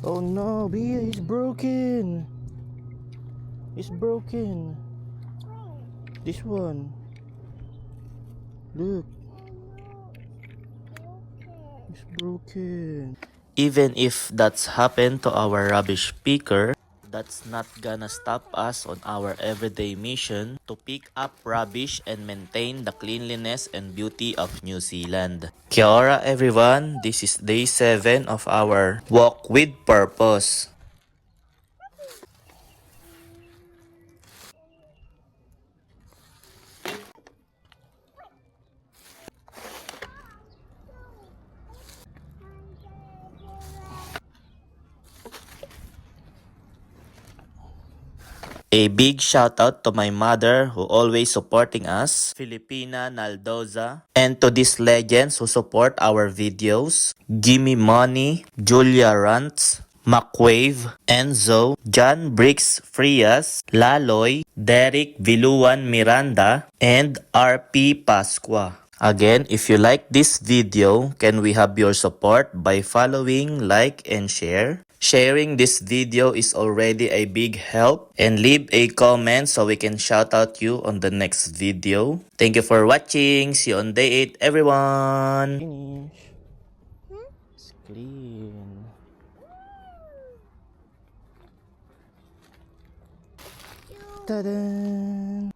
Oh no, Bia, it's broken. It's broken. This one. Look, it's broken. Even if that's happened to our rubbish picker, that's not gonna stop us on our everyday mission to pick up rubbish and maintain the cleanliness and beauty of New Zealand. Kia ora everyone, this is day 7 of our Walk with Purpose. A big shout out to my mother who always supporting us, Filipina Naldoza, and to these legends who support our videos, Gimme Money, Julia Rantz, Macwave, Enzo, John Briggs Frias, Laloy, Derek Viluan Miranda, and RP Pasqua. Again, if you like this video, can we have your support by following, like, and share? Sharing this video is already a big help, and leave a comment so we can shout out you on the next video. Thank you for watching. See you on day 8 everyone. Finish. It's clean. Ta-da!